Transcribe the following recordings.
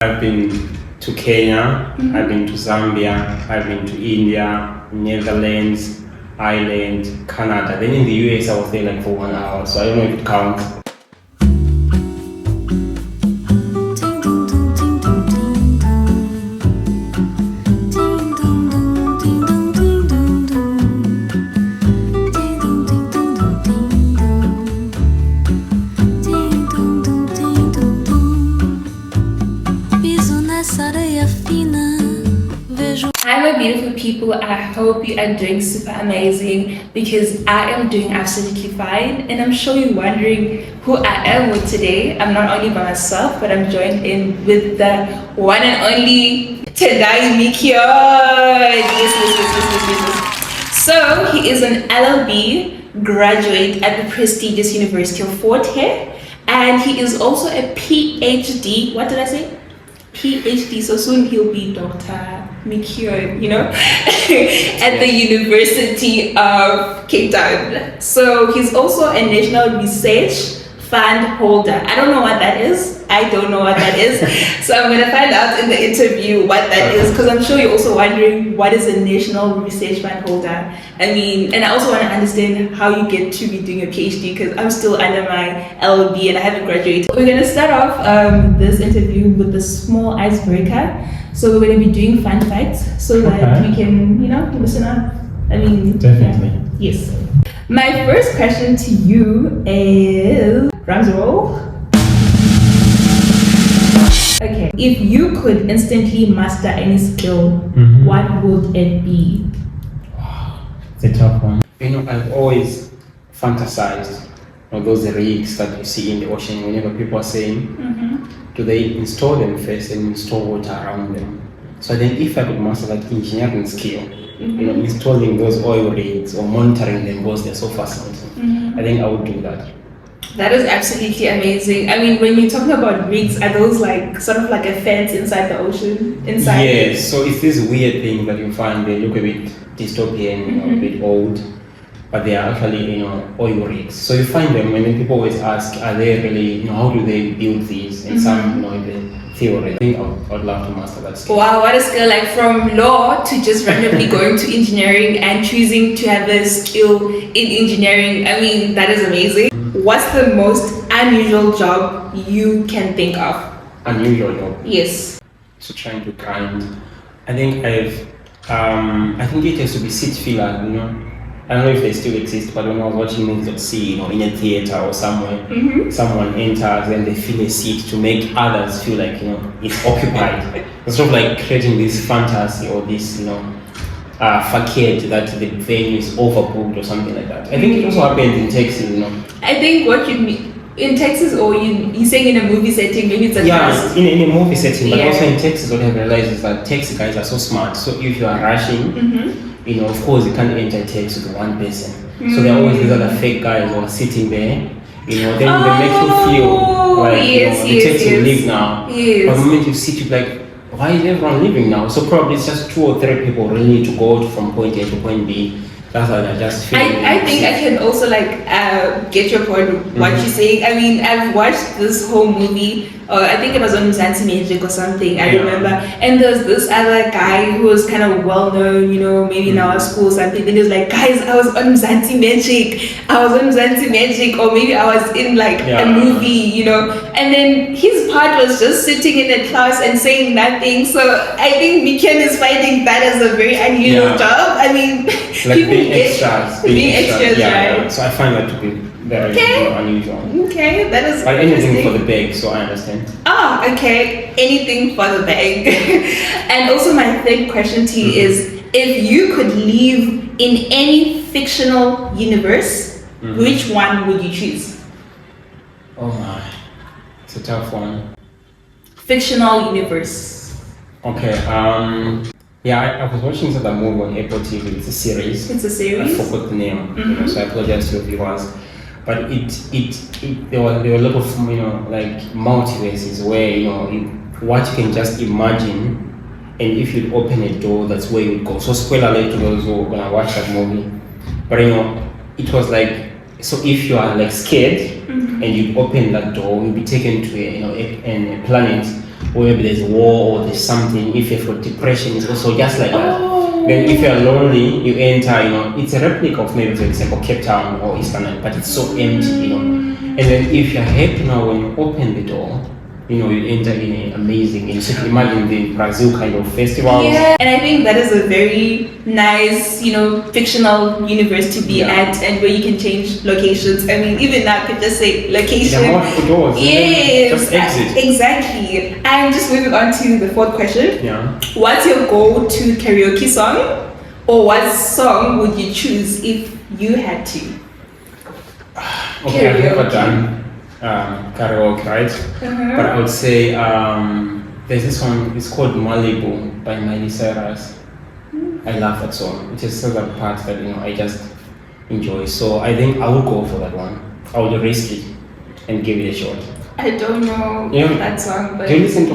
I've been to Kenya, I've been to Zambia, I've been to India, Netherlands, Ireland, Canada. Then in the US, I was there like for 1 hour, so I don't know if it counts. Hi my beautiful people, I hope you are doing super amazing because I am doing absolutely fine, and I'm sure you're wondering who I am with today. I'm not only by myself, but I'm joined in with the one and only Tendai Mikio. Yes. So he is an LLB graduate at the prestigious University of Fort Hare, and he is also a PhD. What did I say? PhD, so soon he'll be Dr. Mikio, at the University of Cape Town. So he's also a National Research Fund holder. I don't know what that is. So I'm going to find out in the interview what that is, because I'm sure you're also wondering what is a National Research Fund holder. And I also want to understand how you get to be doing a PhD, because I'm still under my LLB and I haven't graduated. We're going to start off this interview with a small icebreaker. So we're going to be doing fun facts so that we can, listen up. Definitely. Yeah. Yes. My first question to you is, drums roll. Okay. If you could instantly master any skill, what would it be? Wow, it's a tough one. I've always fantasized those rigs that you see in the ocean whenever people are saying, do they install them first and install water around them? So then if I could master that engineering skill, installing those oil rigs or monitoring them because they're so fascinating, I think I would do that. That is absolutely amazing. When you're talking about rigs, are those sort of like a fence inside the ocean? Yes, so it's this weird thing that you find, they look a bit dystopian, a bit old, but they are actually, oil rigs. So you find them, and then people always ask, are they really, how do they build these? And some, in the theory. I think I'd love to master that skill. Wow, what a skill! From law to just randomly going to engineering and choosing to have a skill in engineering. That is amazing. What's the most unusual job you can think of? Unusual job? Yes. So trying to grind. I think I think it has to be seat filler, I don't know if they still exist, but when I was watching movies at sea, in a theater or somewhere, someone enters and they fill a seat to make others feel like, it's occupied. It's sort of like creating this fantasy or this, facade that the venue is overbooked or something like that. I think it also happens in Texas, I think what you mean in Texas, or you're saying in a movie setting, maybe it's a class. in a movie setting, but also in Texas, what I've realized is that taxi guys are so smart. So if you are rushing, of course you can't enter a taxi with one person. So there are always these other fake guys who are sitting there. Then they make you feel like the taxi will leave now. Yes. But the moment you sit, you're like, why is everyone leaving now? So probably it's just 2 or 3 people really need to go from point A to point B. That's how I just feel. I think I can also get your point of what you're saying. I've watched this whole movie. I think it was on Mzansi Magic or something. I remember. And there's this other guy who was kind of well known, maybe in our school or something. Then he was like, guys, I was on Mzansi Magic, or maybe I was in a movie, And then his part was just sitting in a class and saying nothing. So I think Miken is finding that as a very unusual job. Being extras, right? Yeah. So I find that to be very unusual. Okay, that is. But anything for the bag, so I understand. Okay, anything for the bag. And also my third question to you is, if you could live in any fictional universe, which one would you choose? Oh my, it's a tough one. Fictional universe. Okay. I was watching that movie on Apple TV. It's a series. I forgot the name, so I apologize to your viewers. But there were a lot of multiverses where what you can just imagine, and if you open a door, that's where you would go. So spoiler alert to those who are gonna watch that movie. But it was so if you are scared and you open that door, you'll be taken to a planet or maybe there's war or there's something. If you've got depression, it's also just like that. Oh. Then if you're lonely, you enter, it's a replica of maybe, for example, Cape Town or Eastern, but it's so empty, And then if you're happy now when you open the door, you enter in an amazing, imagine the Brazil kind of festival. Yeah, and I think that is a very nice, fictional universe to be at, and where you can change locations. I mean, even now, I could just say location. There are multiple doors. Yes, Just exit. Exactly. And just moving on to the fourth question. Yeah. What's your go-to karaoke song, or what song would you choose if you had to? Okay, I've never Karaoke. done karaoke, right? But I would say there's this one, it's called Malibu by Miley Cyrus. I love that song. It is such a part that I just enjoy. So I think I would go for that one. I would risk it and give it a shot. I don't know that song, but do you listen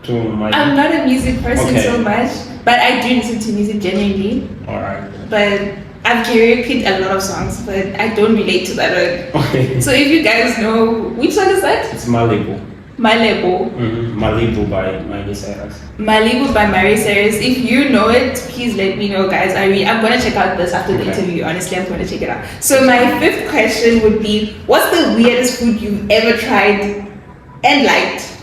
to Miley? I'm not a music person Okay. so much, but I do listen to music genuinely. Alright. But I've karaokeed a lot of songs, but I don't relate to that one. Okay. So if you guys know, which song is that? It's Malibu. Malibu. Malibu by Miley Cyrus. Malibu by Miley Cyrus. If you know it, please let me know, guys. I'm gonna check out this after the interview. Honestly, I'm gonna check it out. So my fifth question would be, what's the weirdest food you've ever tried and liked?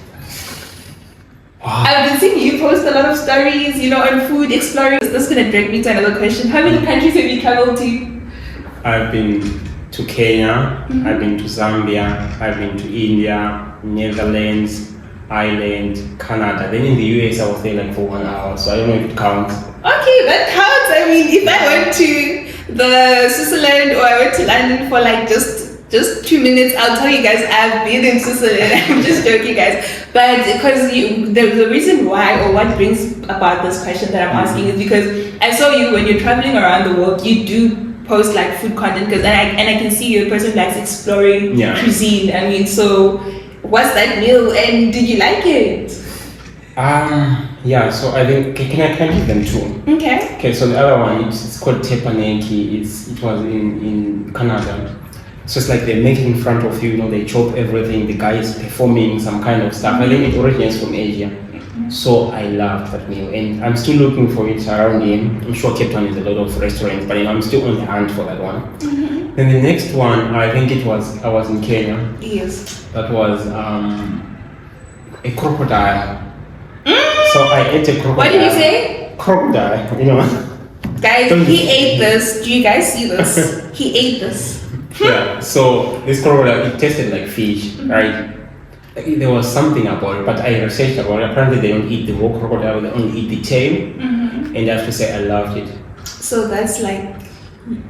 Wow. I've been seeing you post a lot of stories, on food exploring. This is gonna drag me to another question. How many countries have you traveled to? I've been to Kenya, I've been to Zambia, I've been to India, Netherlands, Ireland, Canada. Then in the US, I was there like for 1 hour, so I don't know if it counts. Okay, that counts. I mean, if I went to the Switzerland or I went to London for like just 2 minutes, I'll tell you guys I've been in Switzerland. I'm just joking, guys. But because the reason why, or what brings about this question that I'm asking, is because I saw you when you're traveling around the world, you do post like food content, and I can see you're a person who likes exploring cuisine. I mean, so what's that meal, and did you like it? Yeah, so I think can I give them two? Okay, so the other one it's called teppanyaki. It was in Canada. So it's like they make it in front of you, they chop everything, the guy is performing some kind of stuff. I think it originates from Asia. So I loved that meal, and I'm still looking for it around here. I'm sure Cape Town is a lot of restaurants, but I'm still on the hunt for that one. Then the next one, I think I was in Kenya. Yes. That was a crocodile. So I ate a crocodile. What did you say? Crocodile, Guys, he ate this. Do you guys see this? He ate this. Yeah, so this crocodile, it tasted like fish, right? There was something about it, but I researched about it. Apparently they don't eat the whole crocodile, they only eat the tail. And I have to say I loved it. So that's like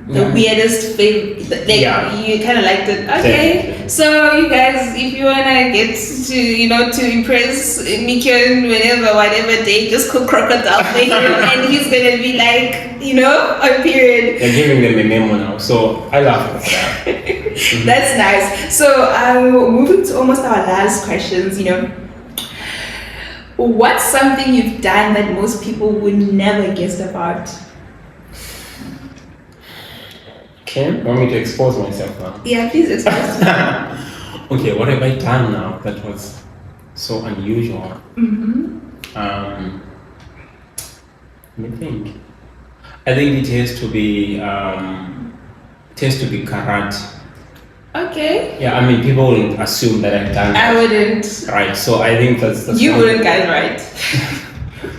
the weirdest thing. You kind of liked it. Okay. So you guys, if you wanna get to to impress Mikion whatever day, just cook crocodile for him, and he's gonna be like on period. They're giving them a memo now, so I love it. That's nice. So moving to almost our last questions. What's something you've done that most people would never guess about? Okay, want me to expose myself now? Yeah, please expose. Okay, what have I done now that was so unusual? Let me think. I think it has to be karate. Okay. Yeah, I mean people will assume that I've done that. I wouldn't. Right, so I think that's you wouldn't get right.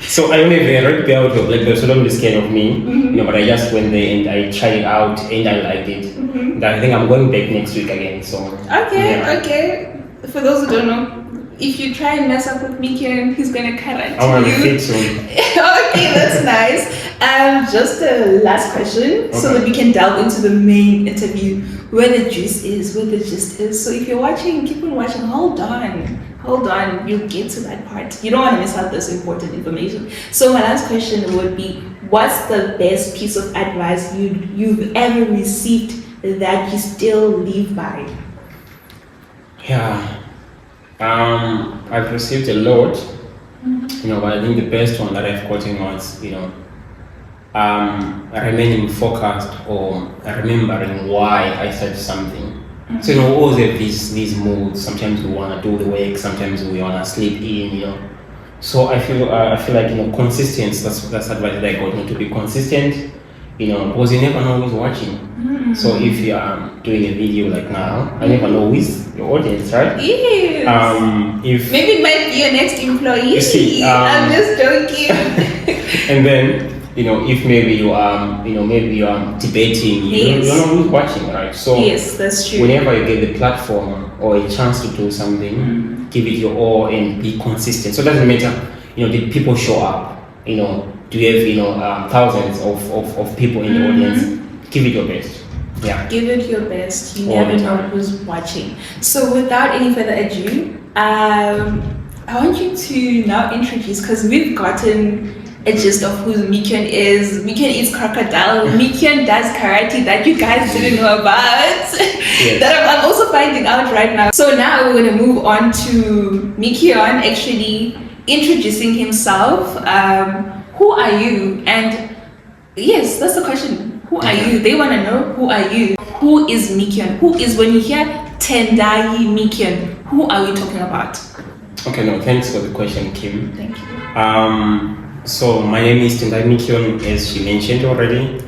So I don't know if they're right there to like they're sort of scared of me, but I just went there and I tried it out and I liked it. And I think I'm going back next week again. So okay. For those who don't know, if you try and mess up with Mikion, he's gonna karate I want to you. fit soon. Okay, that's nice. Just a last question, so that we can delve into the main interview, where the juice is, where the gist is. So if you're watching, keep on watching. Hold on, you'll get to that part. You don't want to miss out this important information. So my last question would be, what's the best piece of advice you've ever received that you still live by? Yeah, I've received a lot, but I think the best one that I've gotten was, remaining focused or remembering why I said something. So always have these moods. Sometimes we want to do the work, sometimes we want to sleep in, So I feel like, you know, consistency. That's advice that I got. You know, to be consistent. You know, because you never know who's watching. So if you are doing a video like now, I never know who's your audience, right? Yes. If maybe it might be your next employee. You see, I'm just joking. and then, you know, if maybe you are, you know, maybe you are debating, you don't know who's watching, right? So yes, that's true. Whenever you get the platform or a chance to do something, give it your all and be consistent. So it doesn't matter, you know, did people show up? You know, do you have, you know, thousands of people in the audience? Give it your best. Yeah. Give it your best. You All never the know time. who's watching. So without any further ado, I want you to now introduce, because we've gotten a gist of who Mikyon is. Mikyon eats crocodile. Mikyon does karate that you guys didn't know about. Yes. That I'm also finding out right now. So now we're going to move on to Mikyon actually introducing himself. Who are you? And yes, that's the question. Who are you? They want to know, who are you? Who is Mikyon? Who is, when you hear Tendai Mikyon, who are we talking about? Okay, no, thanks for the question, Kim. Thank you. So my name is Tendai Mikyon, as she mentioned already,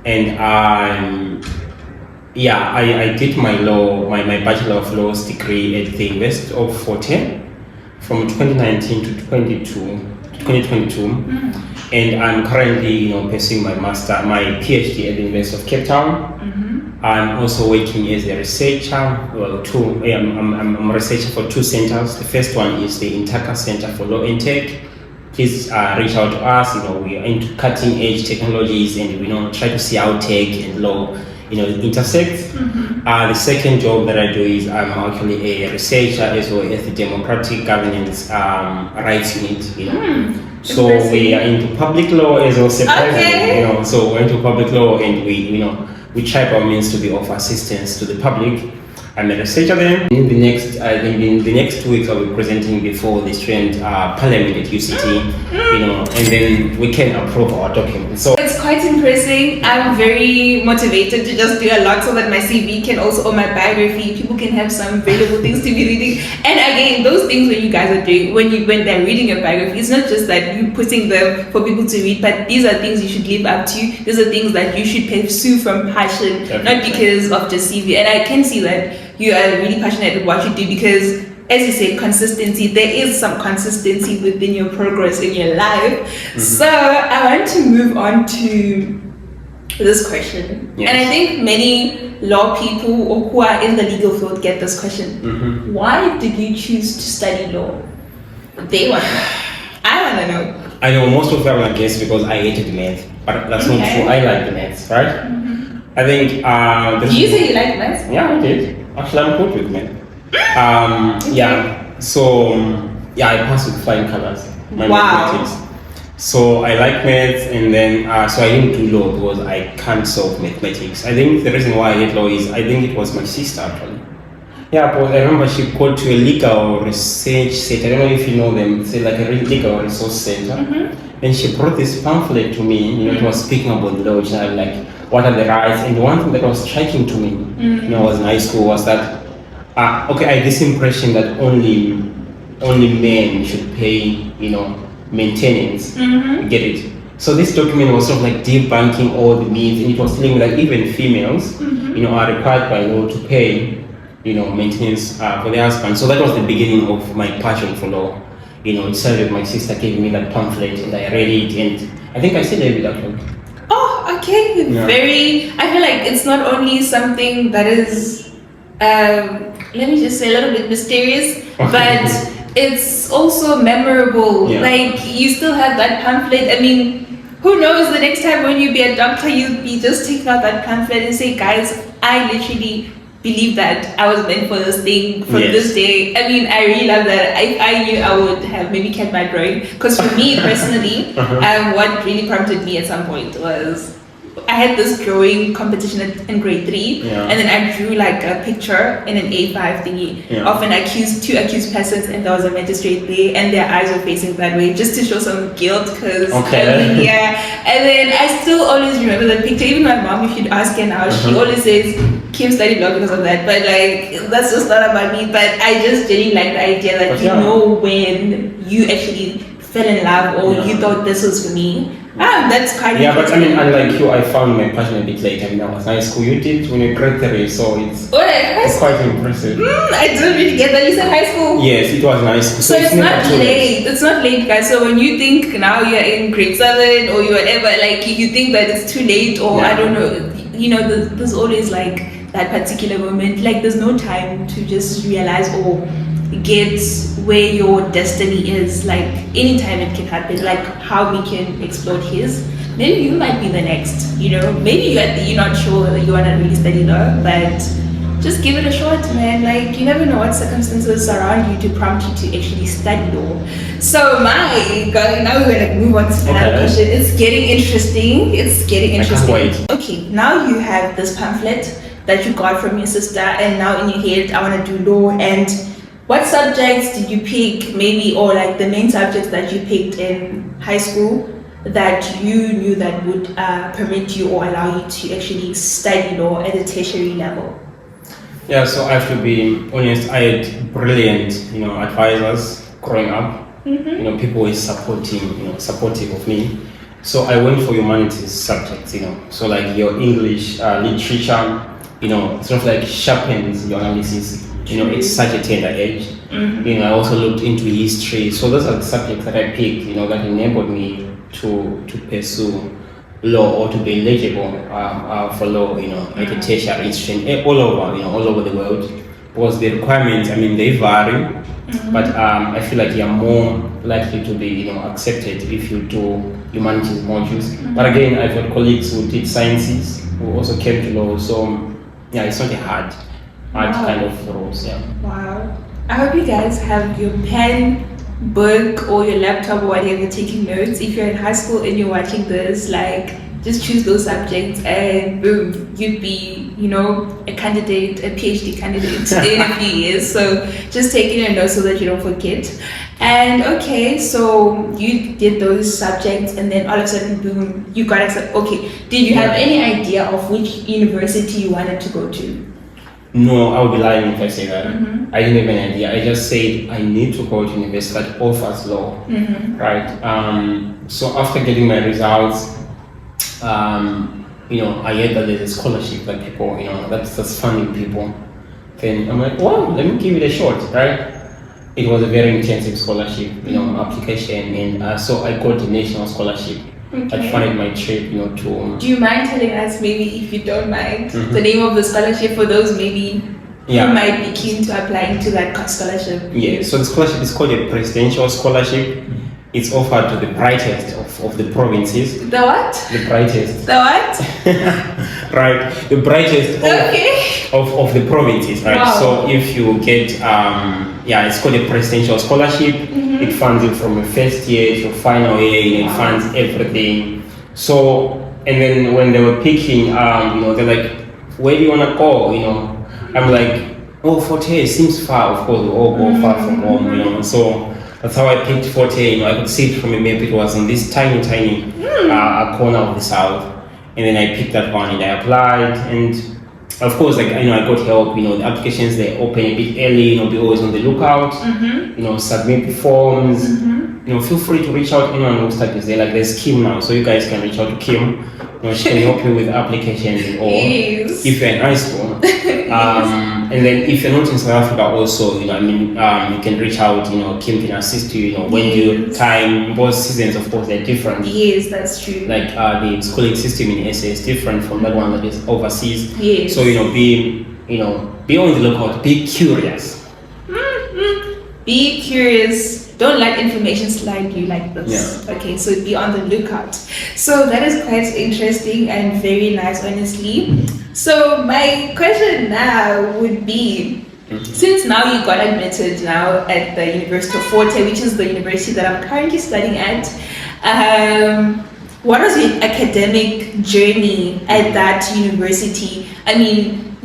and I did my Bachelor of Laws degree at the University of Fort Hare from 2019 to 2022, and I'm currently, you know, pursuing my PhD at the University of Cape Town. I'm also working as a researcher. Well, I'm a researcher for two centers. The first one is the Intaka Center for Law and Tech. Please reach out to us. You know, we are into cutting edge technologies, and we, you know, try to see how tech and law, you know, intersect. The second job that I do is I'm actually a researcher as well as the Democratic Governance Rights Unit. You know, so we are into public law as well. Surprisingly, you know, so we're into public law, and we try our means to be of assistance to the public. I'm a researcher there. In the next 2 weeks, I'll be presenting before the student parliament at UCT, you know, and then we can approve our documents. So it's quite impressive. I'm very motivated to just do a lot so that my CV can also, or my biography, people can have some valuable things to be reading. And again, those things when you guys are doing, when they're reading your biography, it's not just that you putting them for people to read, but these are things you should live up to. These are things that you should pursue from passion, not because of just CV. And I can see that you are really passionate about what you do, because as you say, consistency, there is some consistency within your progress in your life. So I want to move on to this question. Yes. And I think many law people or who are in the legal field get this question. Why did you choose to study law? They want to know. I want to know. I know most of them are guess because I hated math, but that's not true. I like the maths, right? I think Did you say you like maths? Yeah, I did. Actually, I'm good with math. Yeah. So I passed with flying colors. My mathematics. So I like maths, and then so I didn't do law because I can't solve mathematics. I think the reason why I did law is I think it was my sister actually. Yeah, because I remember she called to a legal research center. I don't know if you know them. It's like a legal resource center. And she brought this pamphlet to me. You know, it was speaking about law. You know, like what are the rights? And one thing that was striking to me, you know, was in high school was that okay, I had this impression that only men should pay, you know, maintenance. Get it? So this document was sort of like debunking all the myths, and it was telling me that even females, you know, are required by law to pay, you know, maintenance for their husband. So that was the beginning of my passion for law. You know, it started with my sister giving me that pamphlet, and I read it, and I think I still have it actually. Oh, okay. Yeah. I feel like it's not only something that is, let me just say, a little bit mysterious, but it's also memorable. Yeah. Like, you still have that pamphlet. I mean, who knows, the next time when you be a doctor, you'll be just taking out that pamphlet and say, guys, I literally believe that I was meant for this thing from this day. I mean, I really love that. I knew I would have maybe kept my drawing, because for me personally, what really prompted me at some point was I had this drawing competition in grade 3, and then I drew like a picture in an A5 thingy of two accused persons, and there was a magistrate there, and their eyes were facing that way, just to show some guilt, because and then I still always remember that picture. Even my mom, if you'd ask her now, she always says Kim studied law because of that, but like that's just not about me. But I just really like the idea that you know when you actually fell in love, or you thought this was for me. That's quite but I mean, unlike you, I found my passion a bit late. I mean, I was in high school. You did when you were grade 3, so it's quite impressive. I didn't really get that. You said high school? Yes, it was in high school. So it's not late. It's not late, guys. So when you think now you're in grade 7 or you whatever, like you think that it's too late, or I don't know, you know, there's always like that particular moment. Like there's no time to just realize or get where your destiny is. Like anytime it can happen. Like how we can explore his. Maybe you might be the next, you know. Maybe you're not sure that you want to really study law, but just give it a shot, man. Like you never know what circumstances surround you to prompt you to actually study law. So now we're gonna move on to another question. It's getting interesting. I can't wait. Okay, now you have this pamphlet that you got from your sister, and now in your head, I want to do law. And what subjects did you pick, maybe, or like the main subjects that you picked in high school that you knew that would permit you or allow you to actually study law at a tertiary level? Yeah, so I have to be honest, I had brilliant, advisors growing up. People were supportive of me. So I went for humanities subjects, so like your English, literature, sort of like sharpens your analysis. It's such a tender age. I also looked into history. So those are the subjects that I picked, that enabled me to pursue law or to be eligible for law, at a tertiary institution all over the world. Because the requirements, they vary, but I feel like you're more likely to be, accepted if you do humanities modules. But again, I've got colleagues who did sciences who also came to law, so yeah, it's not a hard kind of roles. Yeah. Wow. I hope you guys have your pen, book, or your laptop or whatever taking notes. If you're in high school and you're watching this, like, just choose those subjects and boom, you'd be, a candidate, a PhD candidate in a few years. So just taking a note so that you don't forget. And okay, so you did those subjects and then all of a sudden, boom, you got accepted. Okay, did you have any idea of which university you wanted to go to? No, I would be lying if I say that. I didn't have any idea. I just said I need to go to university that offers law, right? So after getting my results, I heard that there's a scholarship that people, that's funding people. Then I'm like, well, let me give it a shot, right? It was a very intensive scholarship, application, and so I got a national scholarship. I funded my trip, to. Do you mind telling us, maybe if you don't mind, the name of the scholarship for those maybe who might be keen to apply into that scholarship? Yeah, so the scholarship is called a presidential scholarship. It's offered to the brightest of the provinces. The what? The brightest. The what? Right, the brightest of the provinces, right? Wow. So if you get, it's called a presidential scholarship. It funds you from your first year to your final year. It funds everything. So, and then when they were picking, they're like, where do you want to go? I'm like, Fort Hare seems far. Of course, we all go far from home, So that's how I picked Fort Hare. I could see it from a map. It was in this tiny corner of the south. And then I picked that one and I applied. And of course, I got help. The applications, they open a bit early. Be always on the lookout. Submit forms. Feel free to reach out. Anyone who studies there. Like there's Kim now, so you guys can reach out to Kim. She can help you with applications and all. Yes. If you're in high school. And then if you're not in South Africa, also, you can reach out. Kim can assist you. When you time, both seasons, of course, they're different. Yes, that's true. Like the schooling system in SA is different from that one that is overseas. Yes. So be on the lookout. Be curious. Be curious. Don't let information slide you like this. Yeah. Okay, so be on the lookout. So that is quite interesting and very nice, honestly. So my question now would be, since now you got admitted now at the University of Fort Hare, which is the university that I'm currently studying at, what was your academic journey at that university?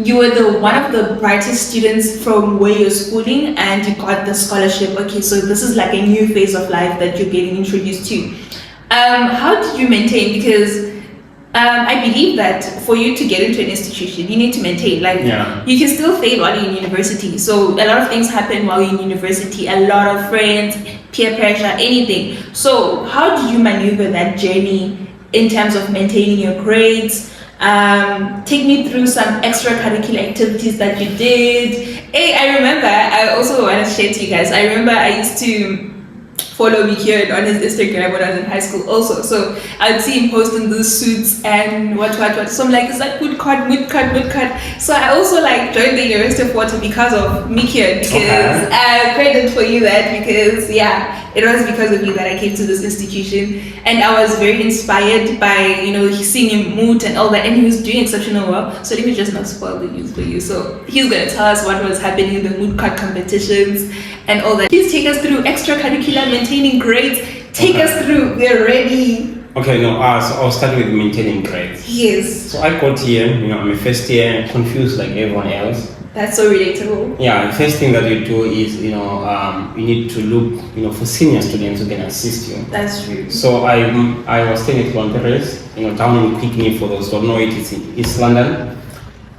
You were one of the brightest students from where you're schooling and you got the scholarship. Okay, so this is like a new phase of life that you're getting introduced to. How did you maintain? Because I believe that for you to get into an institution, you need to maintain. Like, you can still fail while you're in university. So a lot of things happen while you're in university. A lot of friends, peer pressure, anything. So how do you maneuver that journey in terms of maintaining your grades? Take me through some extracurricular activities that you did. Hey, I remember, I also want to share to you guys. I remember I used to follow me here on his Instagram when I was in high school also. So I'd see him posting those suits and what. So I'm like, is that Moot cut? So I also like joined the University of Water because of Mikian, because credit for you that, because it was because of you that I came to this institution, and I was very inspired by, seeing him Moot and all that, and he was doing exceptional well. So let me just not spoil the news for you. So he's gonna tell us what was happening in the Moot cut competitions and all that. Please take us through extracurricular, maintaining grades. Take us through. We're ready. Okay, so I'll start with maintaining grades. Yes. So I got here, I'm a first year, confused like everyone else. That's so relatable. Yeah, the first thing that you do is, you need to look, for senior students who can assist you. That's true. So I was staying at Clontures, down in Quickney, for those who don't know it, it's in East London.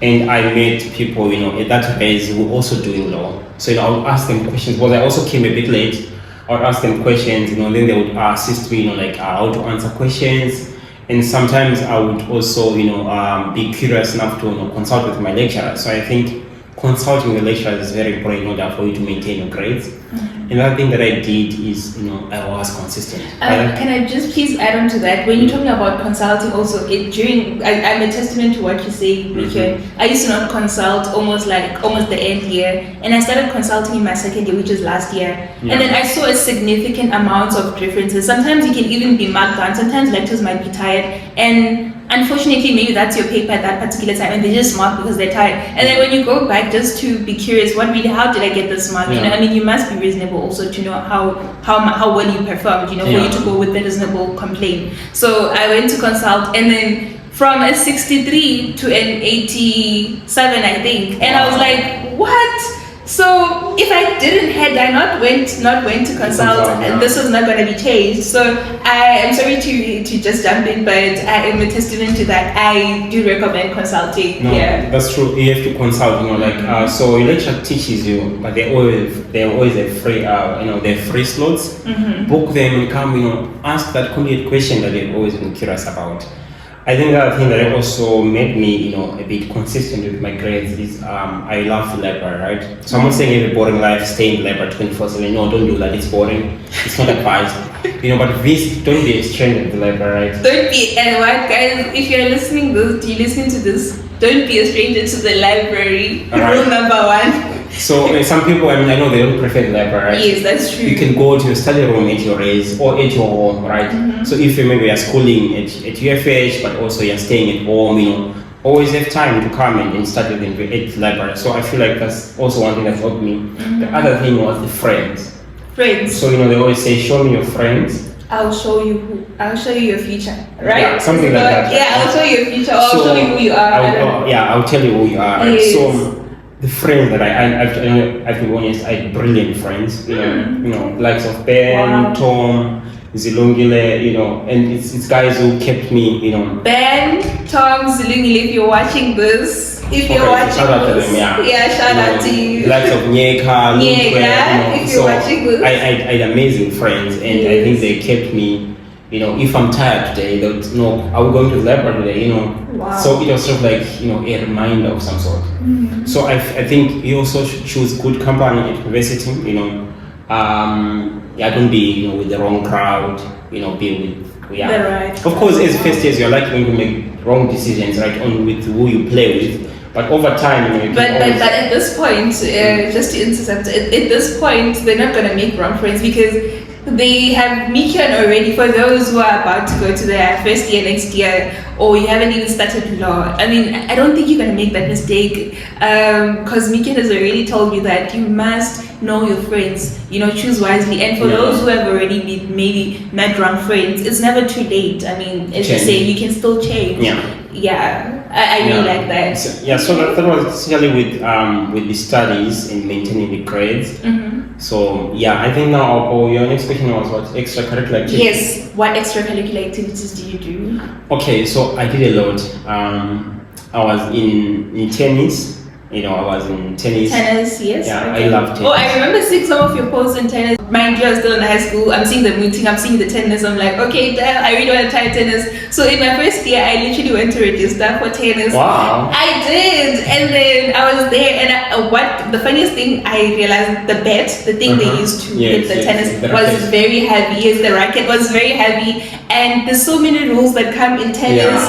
And I met people, at that base who were also doing law. So, I would ask them questions, because I also came a bit late. I would ask them questions, then they would assist me, how to answer questions. And sometimes I would also, be curious enough to consult with my lecturer. So I think consulting with lecturers is very important in order for you to maintain your grades. Another thing that I did is, I was consistent. Can I just please add on to that? When you're talking about consulting also, I'm a testament to what you say, Richard. I used to not consult almost the end year, and I started consulting in my second year, which is last year. And then I saw a significant amount of differences. Sometimes you can even be marked down, sometimes lecturers might be tired, and unfortunately, maybe that's your paper at that particular time, and they just mark because they're tired. And then when you go back, just to be curious, how did I get this mark? You must be reasonable also to know how well you performed. For you to go with the reasonable complaint. So I went to consult, and then from a 63 to an 87, I think, and I was like, what? So if I not went to consult, and this was not going to be changed. So I am sorry to just jump in, but I am a testament to that. I do recommend consulting. No, that's true. You have to consult. So your lecturer teaches you, but they always have free. They're free slots. Book them and come. Ask that complete question that they've always been curious about. I think the other thing that also made me, a bit consistent with my grades is I love the library, right? So I'm not saying every boring life, stay in the library 24/7. No, don't do that. It's boring. It's not advised. But don't be a stranger to the library, right? Don't be, and what, guys? If you're listening to this, don't be a stranger to the library. Rule number 1. So some people, I know they don't prefer the library, right? Yes, that's true. You can go to your study room at your race or at your home, right? So if you maybe are schooling at UFH, but also you're staying at home, always have time to come and study at the library. So I feel like that's also one thing that helped me. The other thing was the friends. So they always say, show me your friends. I'll show you your future, right? Yeah, something like that. Yeah, I'll show you your future. I'll show you who you are. I'll tell you who you are. Right? Yes. So the friends that I've been honest, I had brilliant friends. Likes of Ben, Tom, Zilungile, and it's guys who kept me, Ben, Tom, Zilungile, if you're watching this. Shout out to them, shout out to you. The likes of Nyeka, if you're watching this. I had amazing friends, and I think they kept me, if I'm tired today, they would know, are we going to the library today, Wow. So it was sort of like, a reminder of some sort. So I think you also should choose good company at university, don't be, with the wrong crowd, be with, right. Of course, as first years, you're likely going to make wrong decisions, right, on with who you play with. But over time, but at this point, just to intercept, at this point, they're not going to make wrong friends because they have Mikian already. For those who are about to go to their first year next year, or you haven't even started law, I don't think you're going to make that mistake because Mikian has already told you that you must know your friends, choose wisely. And for those who have already maybe met wrong friends, it's never too late. As you say, you can still change. Yeah. I really like that. So that was especially with the studies and maintaining the grades. So yeah, I think now your next question was what extracurricular activities? Yes, what extracurricular activities do you do? Okay, so I did a lot. I was in tennis. I was in tennis. Tennis, yes. Yeah, okay. I love tennis. Oh, I remember seeing some of your posts in tennis. Mind you, I was still in high school. I'm seeing the mooting, I'm seeing the tennis. I'm like, okay, damn, I really want to try tennis. So in my first year, I literally went to register for tennis. Wow. I did, and then I was there. And what the funniest thing I realized, the thing they used to hit the tennis was very heavy. Yes, the racket was very heavy, and there's so many rules that come in tennis.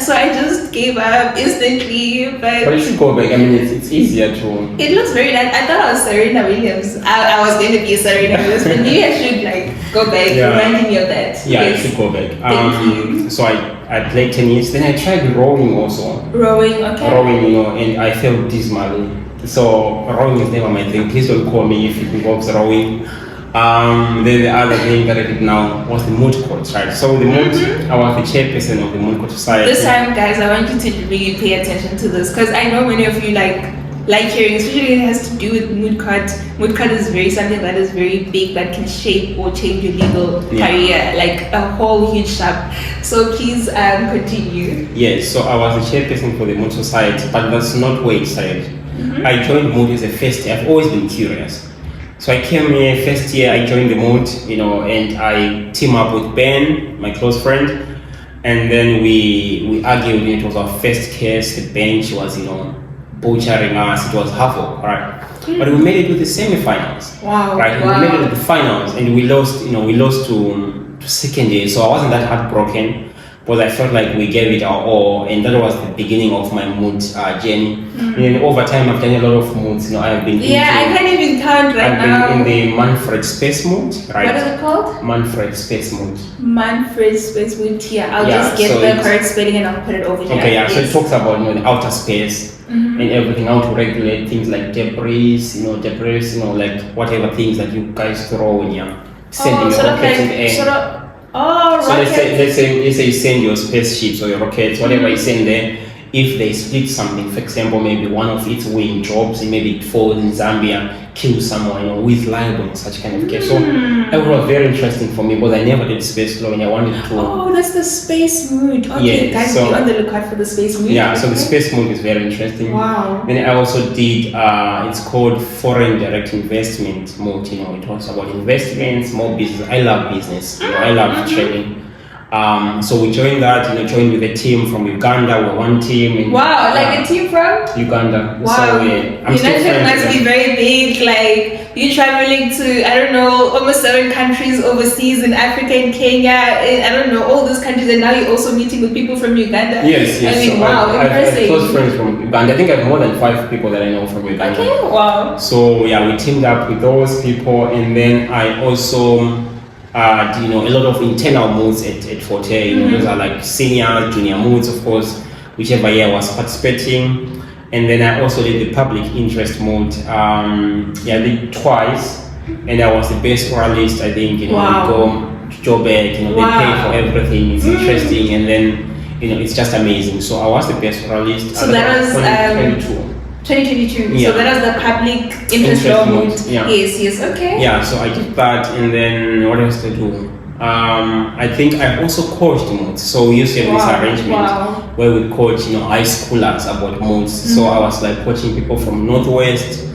So I just gave up instantly. But you should go back. I mean, it's easier to. It looks very nice. I thought I was Serena Williams. I was going to be Serena Williams, but maybe I should go back. Reminding me of that. Yeah, yes. you should go back. Thank you. So I played tennis. Then I tried rowing also. Rowing, okay. Rowing, and I failed dismally. So rowing is never my thing. Please don't call me if it involves rowing. Then the other thing that I did now was the Moot course, right? So the Moot, I was the chairperson of the Moot Court Society. This time, guys, I want you to really pay attention to this because I know many of you like hearing, especially it has to do with Moot Court. Moot Court is something that is very big that can shape or change your legal career, like a whole huge step. So please continue. Yes, so I was the chairperson for the Moot Society, but that's not where it started. I joined Moot as a first year. I've always been curious. So I came here first year, I joined the Moot, and I team up with Ben, my close friend, and then we argued. It was our first case. The bench was, butchering us. It was havoc, right? But we made it with the semi-finals. Wow! Right? Wow. We made it with the finals, and we lost. We lost to second year. So I wasn't that heartbroken, but I felt like we gave it our all, and that was the beginning of my Moot journey. And over time, I've done a lot of Moots. I've been I can't even count right now. I've been in the Manfred Space Moot, right? What is it called? Manfred Space Moot. Manfred Space Moot. Yeah, I'll just get the correct spelling and I'll put it over here. Okay, yeah. Yes. So it talks about the outer space and everything, how to regulate things like debris, like whatever things that you guys throw when you're sending your rockets in the air. So let's say you send your spaceships or your rockets, whatever you send there. If they split something, for example, maybe one of its wing drops and maybe it falls in Zambia, kills someone, with liable in such kind of case. So that was very interesting for me because I never did space law and I wanted to. Oh, that's the Space Moot. Okay, guys, be on the lookout for the Space Moot. Yeah, so the Space Moot is very interesting. Wow. Then I also did, it's called Foreign Direct Investment Moot. It talks about investments, more business. I love business. I love trading. So we joined that, joined with a team from Uganda. We're one team. And, a team from Uganda. Wow. So United must be very big. Like you're traveling to, I don't know, almost 7 countries overseas in Africa and Kenya. And, I don't know, all those countries. And now you're also meeting with people from Uganda. Yes. I mean, so wow, impressive. I have close friends from Uganda. I think I have more than 5 people that I know from Uganda. Okay, wow. So we teamed up with those people, and then I also. A lot of internal moods at Forte. Those are like senior, junior moods, of course, whichever year I was participating. And then I also did the public interest mood. I did twice, and I was the best oralist. I think we go to Joburg. They pay for everything. It's interesting, and then it's just amazing. So I was the best oralist. So that was 2022. Yeah. So that was the public interest law moot. Yeah. Yes, okay. Yeah, so I did that, and then what else did I do? I think I also coached moots. So we used to have this arrangement where we coach, high schoolers about moots. So I was like coaching people from Northwest,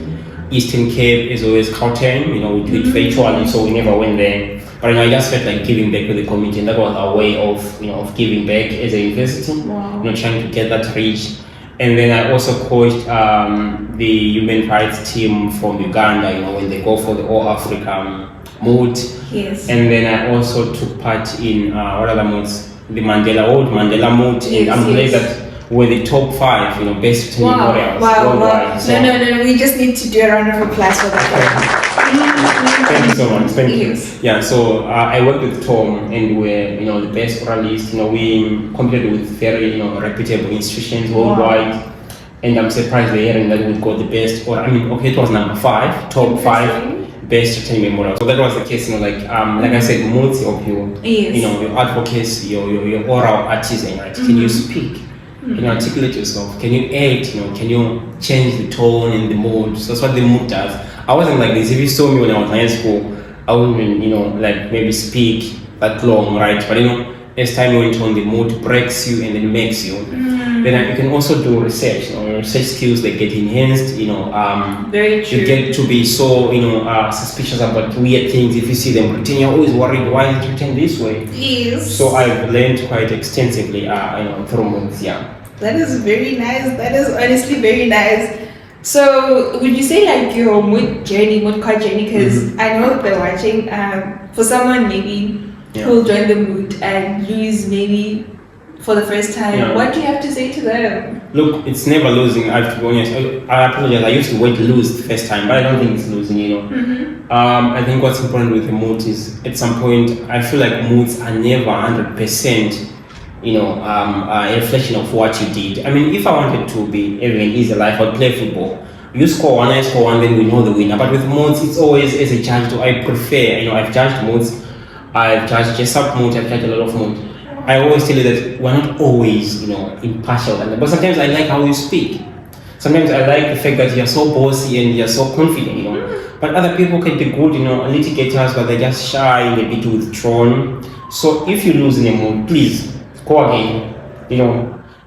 Eastern Cape, as always Gauteng. We do it virtually, so we never went there. But I just felt like giving back to the community, and that was our way of of giving back as a university. Trying to get that reach. And then I also coached the human rights team from Uganda, when they go for the All Africa Moot. Yes. And then I also took part in, what other moots? The Mandela Moot. And I'm glad that we're the top 5, best memorials worldwide. So, no, we just need to do a round of applause for that. Thank you so much. Thank you. Yes. Yeah, so I worked with Tom, and we're the best oralists. We competed with very reputable institutions worldwide, and I'm surprised they're hearing that we got the best. It was number 5, top 5 best written memorial. So that was the case. Like I said, most of you, your advocacy, your oral artisan, right? Can you speak? Can you articulate yourself? Can you act? Can you change the tone and the mood? So that's what the mood does. I wasn't like this. If you saw me when I was in high school, I wouldn't even, like maybe speak that long, right? But as time went on, the mood breaks you and then makes you. Then you can also do research. Research skills, they get enhanced. Very true. You get to be so suspicious about weird things. If you see them pretend, you're always worried, why is it written this way? Yes. So I've learned quite extensively through moods. Yeah. That is very nice. That is honestly very nice. So would you say like your mood car journey? Because I know they're watching. For someone maybe who'll join the mood and lose maybe for the first time, what do you have to say to them? Look, it's never losing. I have to be honest. I apologize. I used to wait to lose the first time, but I don't think it's losing. I think what's important with the mood is at some point I feel like moods are never 100%. A reflection of what you did. I mean, if I wanted to be having an easy life, I'd play football. You score one, I score one, then we know the winner. But with moods, it's always as a judge. I prefer, I've judged moods, I've judged Jessup mood, I've judged a lot of moods. I always tell you that we're not always, impartial. But sometimes I like how you speak. Sometimes I like the fact that you're so bossy and you're so confident, But other people can be good, litigators, but they're just shy and a bit withdrawn. So if you lose in a mood, please go again,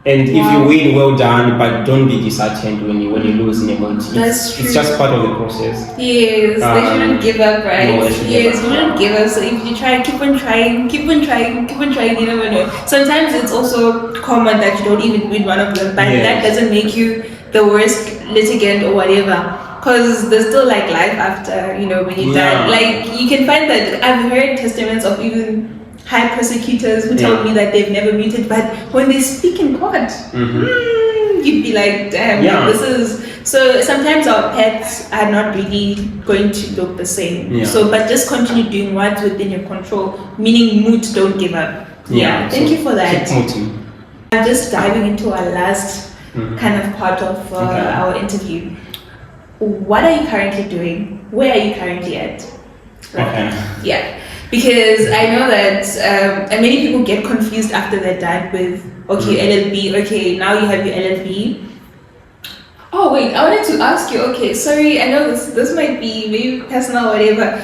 And if you win, well done, but don't be disheartened when you lose in a mood. It's just part of the process. Yes, they shouldn't give up, right? No, you shouldn't give up. So if you try, keep on trying, you never know. Sometimes it's also common that you don't even win one of them, but that doesn't make you the worst litigant or whatever. Because there's still like life after, when you die. Like you can find that I've heard testaments of even high prosecutors who told me that they've never muted, but when they speak in court, you'd be like, damn, this is... So sometimes our paths are not really going to look the same. So, but just continue doing what's within your control, meaning mood, don't give up. Thank you for that. Keep mooting. I'm just diving into our last kind of part of our interview. What are you currently doing? Where are you currently at? Because I know that and many people get confused after they're done with LLB. Now you have your LLB. Oh wait, I wanted to ask you. Okay, sorry, I know this might be maybe personal or whatever.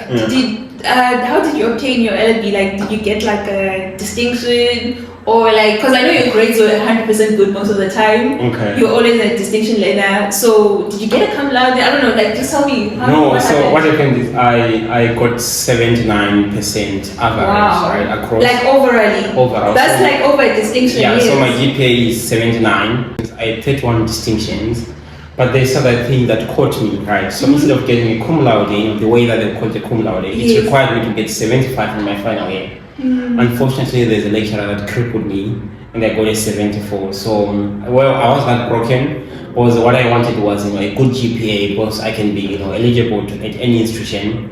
How did you obtain your LLB? Like, did you get like a distinction? Or like, because I know your grades were 100% good most of the time. You're always a distinction learner. So did you get a cum laude? I don't know. Like, just tell me. What happened is I got 79% average, right, across. Like overall. That's like over a distinction. So my GPA is 79. I had 31 distinctions. But there's another thing that caught me, right? So instead of getting a cum laude, the way that they call it a cum laude, it required me to get 75 in my final year. Unfortunately, there's a lecturer that crippled me, and I got a 74. So, I was not broken. Because what I wanted was, a good GPA, because I can be, eligible to at any institution.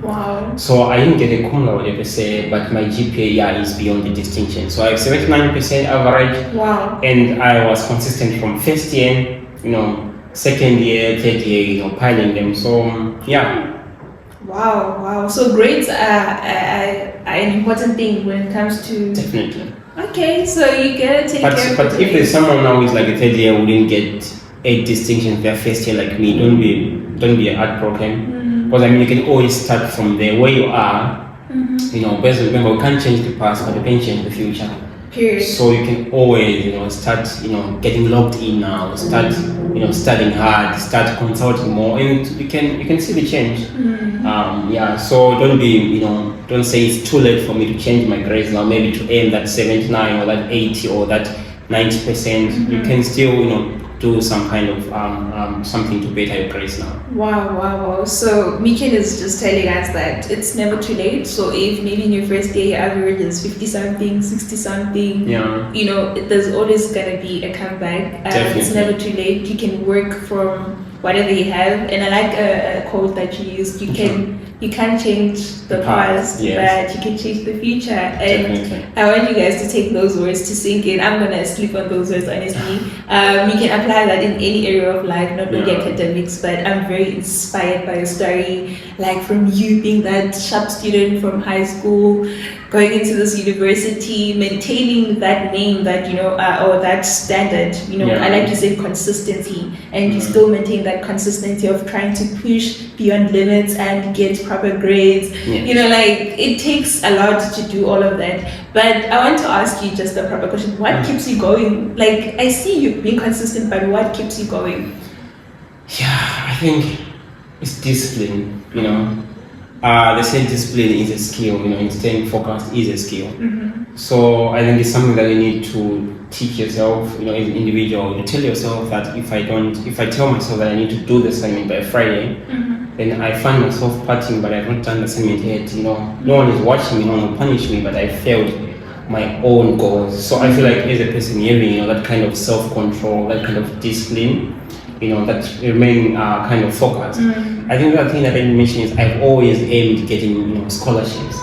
So I didn't get a cum laude per se, but my GPA is beyond the distinction. So I have 79% average. And I was consistent from first year, second year, third year, piling them. So Wow. So grades are an important thing when it comes to... Definitely. Okay, so you gotta take care of it. But if there's someone now who's like a third year who didn't get 8 distinctions their first year like me, don't be heartbroken. Because you can always start from there where you are. Because remember, we can't change the past, but we can change the future. Period. So you can always, start, getting locked in now. Start, studying hard. Start consulting more, and you can see the change. So don't say it's too late for me to change my grades now. Maybe to aim that 79 or that 80 or that 90%. You can still, do some kind of something to better your grades now. Wow. So Miken is just telling us that it's never too late. So if maybe in your first year your average is 50 something, 60 something, there's always gonna be a comeback. It's never too late. You can work from whatever you have. And I like a quote that you used. You you can't change the past, yes. but you can change the future. And Definitely. I want you guys to take those words to sink in. I'm gonna sleep on those words, honestly. You can apply that in any area of life, not only academics, but I'm very inspired by your story. Like from you being that sharp student from high school, going into this university, maintaining that name that, or that standard, I like to say consistency, and you still maintain that consistency of trying to push beyond limits and get proper grades. It takes a lot to do all of that. But I want to ask you just a proper question. What keeps you going? Like, I see you being consistent, but what keeps you going? Yeah, I think it's discipline, They say discipline is a skill, and staying focused is a skill. So I think it's something that you need to teach yourself, as an individual, to tell yourself that if I tell myself that I need to do the assignment by Friday, then I find myself partying, but I've not done the assignment yet, No one is watching me, no one will punish me, but I failed my own goals. So I feel like as a person having, that kind of self-control, that kind of discipline, that remain kind of focused. I think the other thing that I didn't mention is I've always aimed getting, scholarships.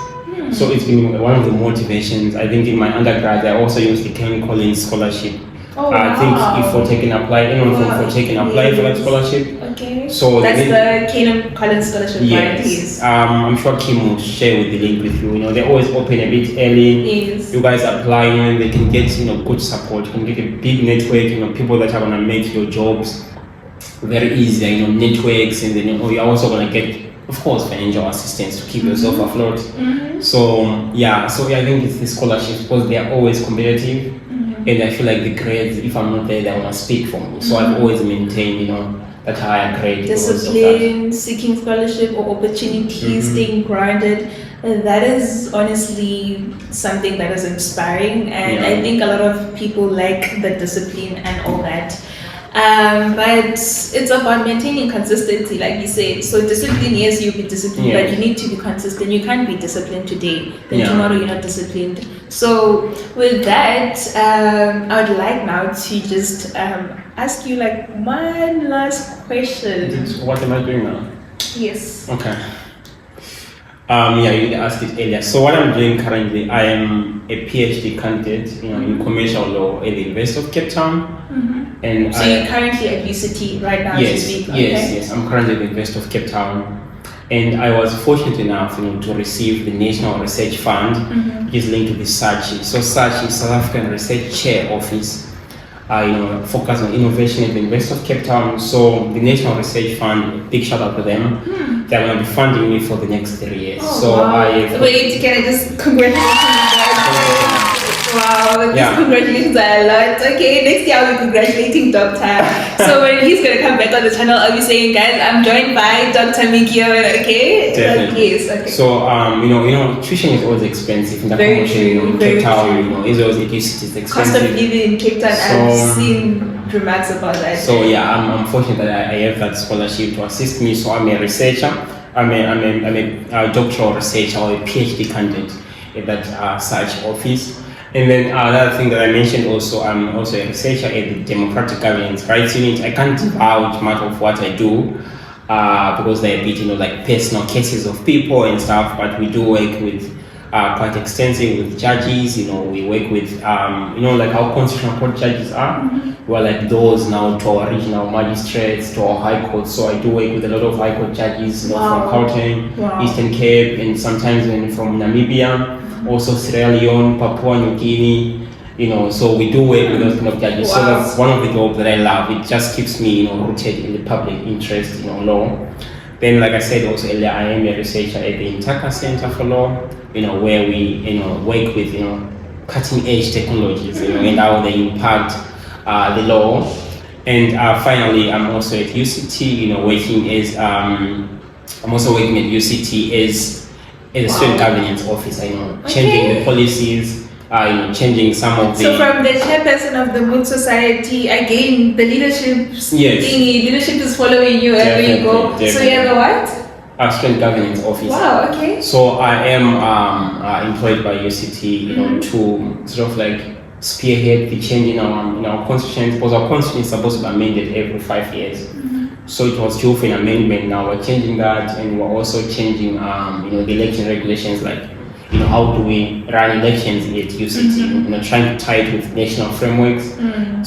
So it's been one of the motivations. I think in my undergrad, I also used the Ken Collins scholarship. I think if for taking apply, anyone for taking apply for that scholarship. Okay. So that's the Ken Collins scholarship. Yes. I'm sure Kim will share with the link with you. They always open a bit early. Yes. You guys apply, and they can get good support. You can get a big network. People that are gonna make your jobs very easy. Networks, and then you're also gonna get, of course, financial assistance to keep yourself afloat. So I think it's the scholarships because they are always competitive, and I feel like the grades, if I'm not there, they want to speak for me. So I've always maintained, that higher grade. Discipline, seeking scholarship or opportunities, staying grounded. That is honestly something that is inspiring, and I think a lot of people like the discipline and all that. But it's about maintaining consistency, like you said. So discipline, yes, you'll be disciplined, but you need to be consistent. You can't be disciplined today, then tomorrow you're not disciplined. So with that, I would like now to just ask you like one last question. What am I doing now? Yes. Okay. You asked it earlier. So what I'm doing currently, I am a PhD candidate, in commercial law at the University of Cape Town. And so you're currently at UCT right now? Yes, to speak, yes. I'm currently at the University of Cape Town, and I was fortunate enough, to receive the National Research Fund, which is linked to the SACHI. So SACHI is South African Research Chair Office. Focus on innovation at the University of Cape Town. So the National Research Fund, big shout out to them. They're going to be funding me for the next 3 years. Wait, can I just congratulate you? Wow, these congratulations are a lot. Okay, next year I'll be congratulating Doctor. So when he's gonna come back on the channel, I'll be saying, guys, I'm joined by Dr. Mikio. Okay? Definitely. Yes, okay. So tuition is always expensive in the commercial, Cape Town, is always it's expensive. Cost of living in Cape Town, I've seen remarks about that. So I'm fortunate that I have that scholarship to assist me. So I'm a researcher. I'm a doctoral researcher or a PhD candidate at that such office. And then another thing that I mentioned also, I'm also a researcher at the Democratic Governance Rights Unit. I can't divulge much of what I do because they're a bit, like personal cases of people and stuff, but we do work with quite extensive with judges. We work with, like how constitutional court judges are. We're like those now to our regional magistrates, to our high court. So I do work with a lot of high court judges, from Gauteng, Eastern Cape, and sometimes from Namibia. Also Sierra Leone, Papua New Guinea, so we do work with those kind of judges. So that's one of the jobs that I love. It just keeps me, rooted in the public interest, law. Then, like I said also earlier, I am a researcher at the Intaka Center for Law, where we, work with, cutting edge technologies, and how they impact the law. And finally, I'm also at UCT, working as, I'm also working at UCT as a student governance officer, changing the policies, changing some of the... So from the chairperson of the Moot Society, again, the leadership leadership is following you wherever you go. Definitely. So you're the what? Student governance officer. Wow, okay. So I am employed by UCT, to sort of like spearhead the change in our constitution, because our constitution is supposed to be amended every 5 years. So it was due for an amendment. Now we're changing that, and we're also changing, the election regulations, like, how do we run elections at UCT? Trying to tie it with national frameworks.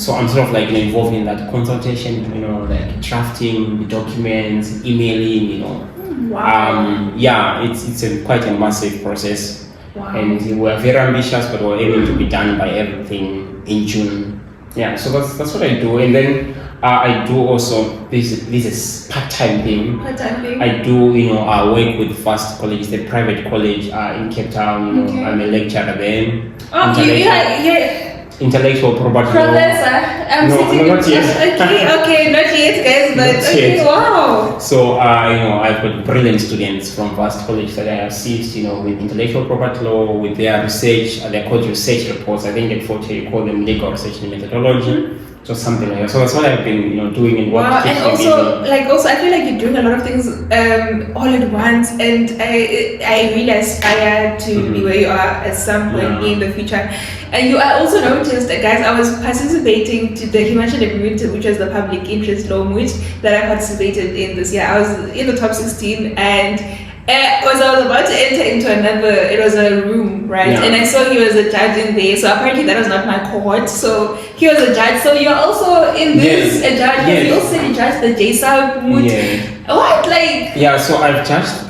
So I'm sort of like involved in that consultation. Like drafting the documents, emailing. Wow. It's quite a massive process. Wow. And we're very ambitious, but we're aiming to be done by everything in June. Yeah, so that's what I do, and then I do also this is part-time thing. I do work with First College, it's a private college in Cape Town. Okay. I'm a lecturer there. Yeah. Intellectual property. Professor, I'm No, sitting not yet. Okay, not yet, guys, but Not okay, yet. wow. So I've got brilliant students from First College that I assist, with intellectual property law, with their research. They're called research reports. I think at Forte you call them legal research and methodology. So something like that. So that's what I've been, doing and what. Wow, and also I feel like you're doing a lot of things all at once, and I really aspire to be where you are at some point in the future. And you are also noticed, guys, I was participating to the mentioned Moot, which was the public interest law Moot that I participated in this year. I was in the top 16, and as I was about to enter into it was a room, right? Yeah. And I saw he was a judge in there. So apparently that was not my cohort. So he was a judge. So you're also in this, a judge. Yes. You also judged the JSAB Moot. Yeah. What? Like? Yeah, so I've judged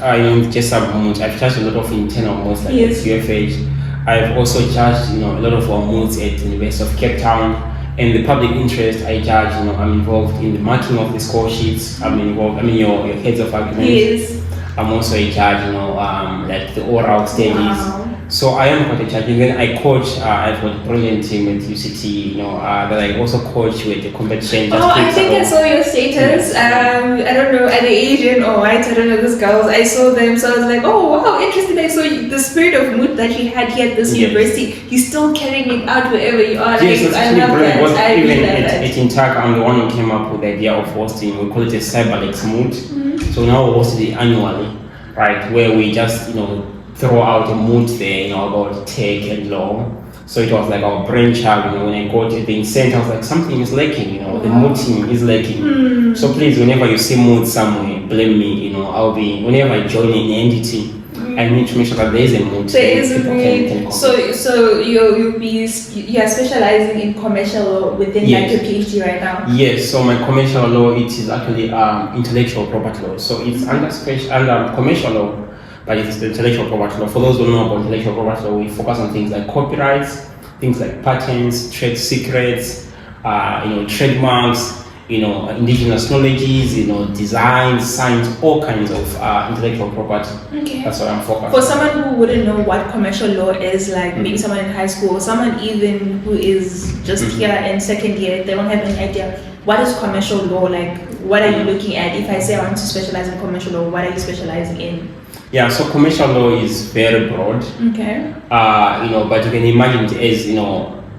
JSAB Moot. I've judged a lot of internal moots like UFH. I've also judged a lot of our moots at the University of Cape Town. And the public interest, I judge, I'm involved in the marking of the score sheets. I'm involved, your heads of argument. Yes. I'm also a judge, like the oral stages. Wow. So I am quite a judge. And then I coach, I've got a brilliant team at UCT, that I also coach with the competition. I think I saw your status. I don't know, are they Asian or white? I don't know, these girls. I saw them, so I was like, oh wow, interesting. I saw the spirit of Moot that you had here at this university. You're still carrying it out wherever you are. Yes, it's I actually love brilliant. that. I Even really love that. at Intac, I'm the one who came up with the idea of hosting, we call it a CyberLex Moot. So now we host it annually, right, where we just, throw out a moot there, about tech and law. So it was like our brainchild, when I got to the incent, I was like, something is lacking, the mooting is lacking. So please, whenever you see moot somewhere, blame me, I'll be, whenever I join an entity, I need to make sure that there is a moot. There is a moot. So you're specializing in commercial law within like your PhD right now? Yes, so my commercial law, it is actually intellectual property law. So it's under commercial law, but it's the intellectual property law. For those who don't know about intellectual property law, we focus on things like copyrights, things like patents, trade secrets, trademarks, indigenous knowledges, design, science, all kinds of intellectual property. Okay. That's what I'm focused on. For someone who wouldn't know what commercial law is, like maybe someone in high school, or someone even who is just here in second year, they don't have any idea. What is commercial law like? What are you looking at? If I say I want to specialize in commercial law, what are you specializing in? Yeah, so commercial law is very broad. Okay. But you can imagine it as,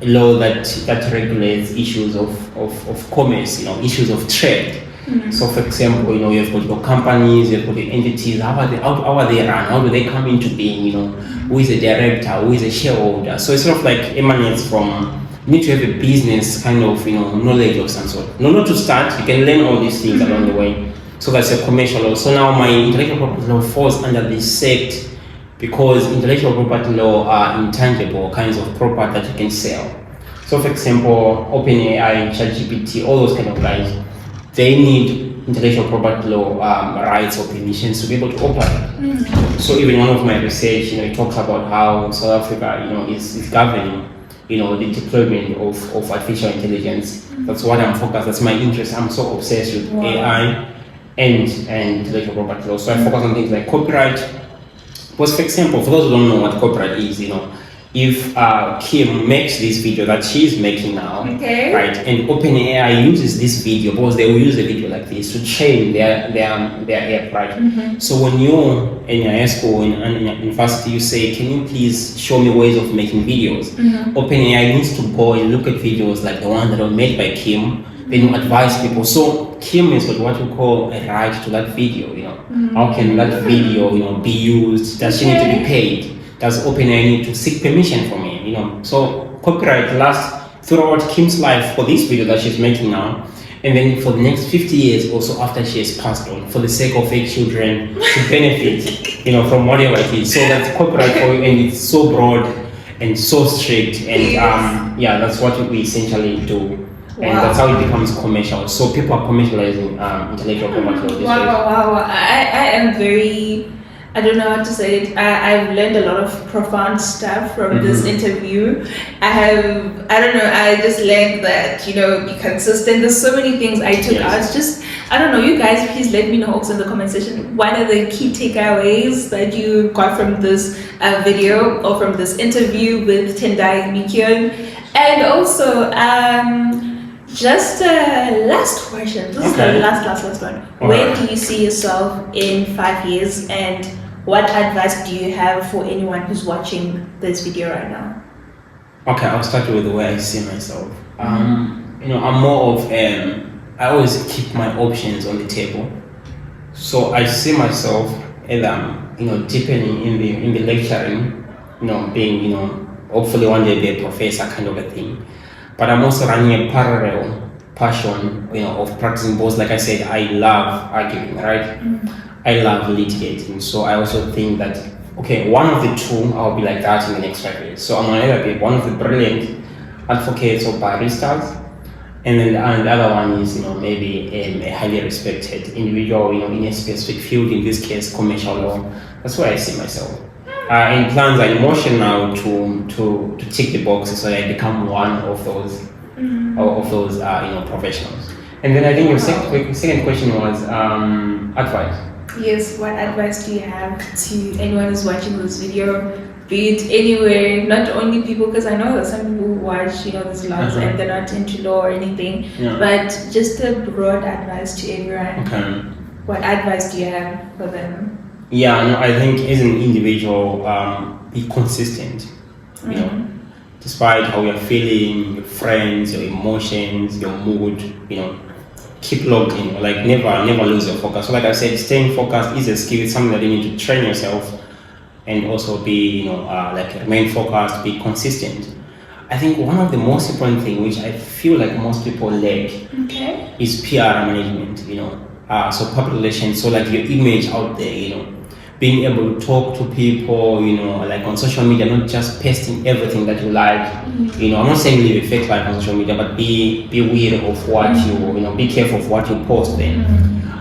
law that regulates issues of commerce, issues of trade. So for example, you've got your companies, you've got your entities, how are they run? How do they come into being? Who is a director, who is a shareholder? So it's sort of like emanates from, you need to have a business kind of knowledge of some sort. Not to start, you can learn all these things along the way. So that's a commercial law. So now my intellectual property law falls under this sect because intellectual property law are intangible kinds of property that you can sell. So for example, OpenAI, ChatGPT, all those kind of guys, they need intellectual property law rights or permissions to be able to operate. So even one of my research, it talks about how South Africa, is governing, the deployment of artificial intelligence. That's what I'm focused. That's my interest. I'm so obsessed with AI and intellectual property law. So I focus on things like copyright. Because for example, for those who don't know what copyright is, if Kim makes this video that she's making now, right, and OpenAI uses this video, because they will use a video like this to train their app, right? So when you're in your high school in university, you say, can you please show me ways of making videos? OpenAI needs to go and look at videos like the one that were made by Kim, then advise people. So Kim is what we call a right to that video. How can that video, be used? Does she need to be paid? Does OpenAI need to seek permission from me? So copyright lasts throughout Kim's life for this video that she's making now, and then for the next 50 years also after she has passed on, for the sake of her children to benefit, you know, from whatever it is. So that's copyright for you, and it's so broad and so strict, and yeah, that's what we essentially do. And that's how it becomes commercial. So people are commercializing intellectual property. Wow. I am very, I don't know how to say it. I've learned a lot of profound stuff from this interview. I just learned that, you know, be consistent. There's so many things I took out. Just, I don't know, you guys, please let me know also in the comment section, what are the key takeaways that you got from this video or from this interview with Tendai Mikyon? And also, just a last question. This is the last one. Where do you see yourself in 5 years, and what advice do you have for anyone who's watching this video right now? Okay, I'll start with the way I see myself. You know, I'm more of I always keep my options on the table. So I see myself either, you know, deepening in the lecturing, you know, being, you know, hopefully one day be a professor kind of a thing. But I'm also running a parallel passion, you know, of practicing both. Like I said, I love arguing, right? I love litigating. So I also think that, okay, one of the two, I'll be like that in the next 5 years. So I'm gonna either be one of the brilliant advocates or baristas, and then the other one is, you know, maybe a highly respected individual, you know, in a specific field, in this case, commercial law. That's where I see myself. And plans are in motion now to tick the boxes so that I become one of those you know, professionals. And then I think your second question was advice. Yes, what advice do you have to anyone who's watching this video, be it anywhere, not only people, because I know that some people who watch, you know, this laws and they're not into law or anything, but just a broad advice to everyone. Okay. What advice do you have for them? Yeah, no, I think as an individual, be consistent, you know, despite how you're feeling, your friends, your emotions, your mood, you know, keep logged in, like never lose your focus. So like I said, staying focused is a skill. It's something that you need to train yourself, and also be, you know, like remain focused, be consistent. I think one of the most important things, which I feel like most people lack, is PR management, you know, so public relations, so like your image out there, you know, being able to talk to people, you know, like on social media, not just pasting everything that you like. You know, I'm not saying live a fake life on social media, but be wary of what you know, be careful of what you post then.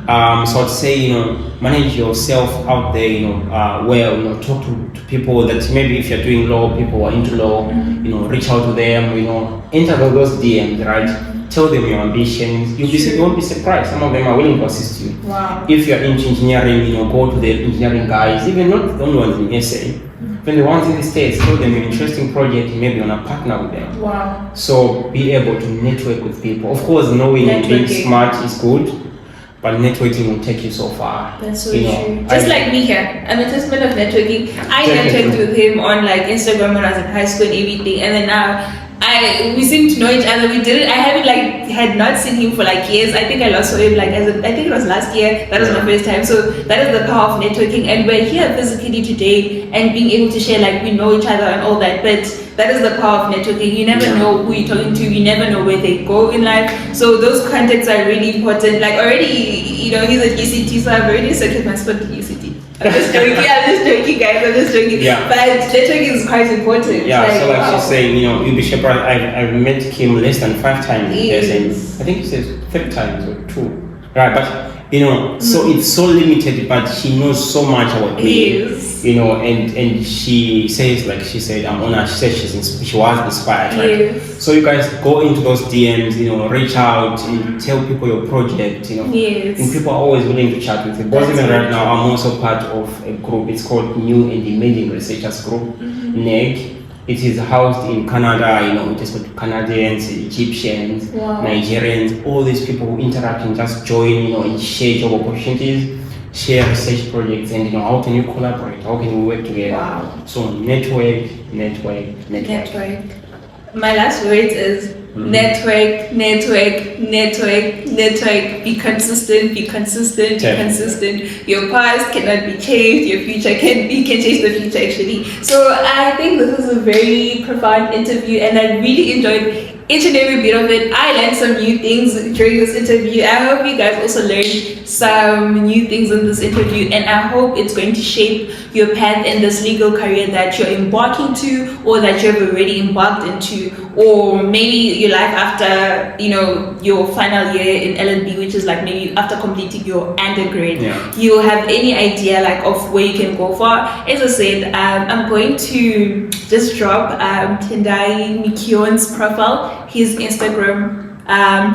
So I'd say, you know, manage yourself out there, you know, well, you know, talk to people that maybe if you're doing law, people who are into law, you know, reach out to them, you know, enter those DMs, right? Tell them your ambitions. You won't be surprised. Some of them are willing to assist you. Wow. If you're into engineering, you know, go to the engineering guys, even not the only ones in SA, even the ones in the States, tell them your interesting project, maybe on a partner with them. Wow. So be able to network with people. Of course, knowing and being smart is good, but networking will take you so far. That's so true. Just like me here, I'm a testament of networking. I networked with him on like Instagram when I was in high school and everything, and then now we seem to know each other. I had not seen him for like years. I think I last saw him like I think it was last year. That was my first time. So that is the power of networking, and we're here physically today and being able to share, like we know each other and all that. But that is the power of networking. You never know who you're talking to. You never know where they go in life. So those contacts are really important. Like already, you know, he's at UCT, so I've already secured my spot at UCT. I'm just joking, guys. I'm just joking. Yeah. But networking is quite important. Yeah. Like, so like she's saying, you know, you'll be surprised. I've met Kim less than 5 times in person. I think she says 3 times or 2. Right, but you know, so it's so limited, but she knows so much about me. You know, and she says, like she said, I'm honored. She said she was inspired, right? So you guys go into those DMs, you know, reach out and tell people your project, you know. And people are always willing to chat with you. Because even right now, I'm also part of a group. It's called New and Emerging Researchers Group, NEG. It is housed in Canada, you know, it is with Canadians, Egyptians, Nigerians, all these people who interact and just join, you know, and share job opportunities, share research projects, and, you know, how can you collaborate? How can we work together? So network. My last words is Network. Be consistent. Your past cannot be changed. Your future can change the future actually. So I think this was a very profound interview, and I really enjoyed each and every bit of it. I learned some new things during this interview. I hope you guys also learned some new things in this interview, and I hope it's going to shape your path in this legal career that you're embarking to, or that you've already embarked into, or maybe your life after your final year in LLB, which is like maybe after completing your undergrad. You have any idea like of where you can go for. As I said, I'm going to just drop Tendai Mikion's profile, his Instagram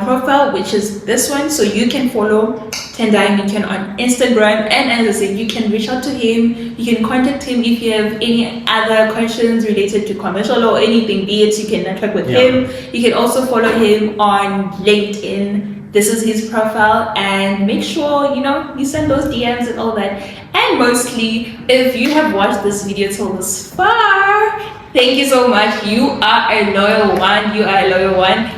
profile, which is this one, so you can follow Tendai Mikion on Instagram, and as I said, you can reach out to him, you can contact him if you have any other questions related to commercial law or anything, be it you can network with him. You can also follow him on LinkedIn. This is his profile, and make sure you send those DMs and all that. And mostly, if you have watched this video till this far, thank you so much. You are a loyal one.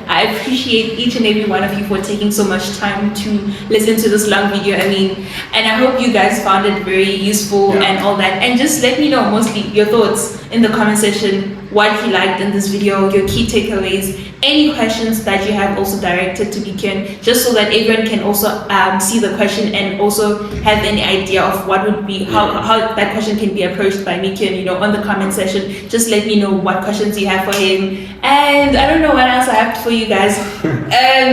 I appreciate each and every one of you for taking so much time to listen to this long video. And I hope you guys found it very useful and all that. And just let me know mostly your thoughts in the comment section, what you liked in this video, your key takeaways, any questions that you have also directed to Mikion, just so that everyone can also see the question and also have any idea of what would be, how that question can be approached by Mikion, on the comment section. Just let me know what questions you have for him. And I don't know what else I have for you guys.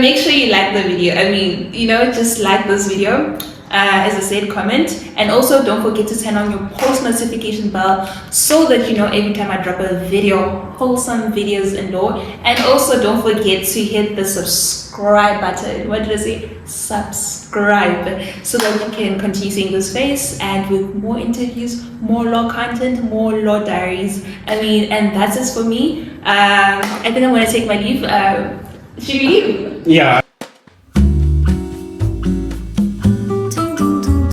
Make sure you like the video. Just like this video. As I said, comment, and also don't forget to turn on your post notification bell so that every time I drop a video, wholesome videos and all. And also don't forget to hit the subscribe button. What did I say? Subscribe, so that you can continue seeing this face and with more interviews, more law content, more law diaries. And that's it for me. I think I'm gonna take my leave. Should we leave? Yeah,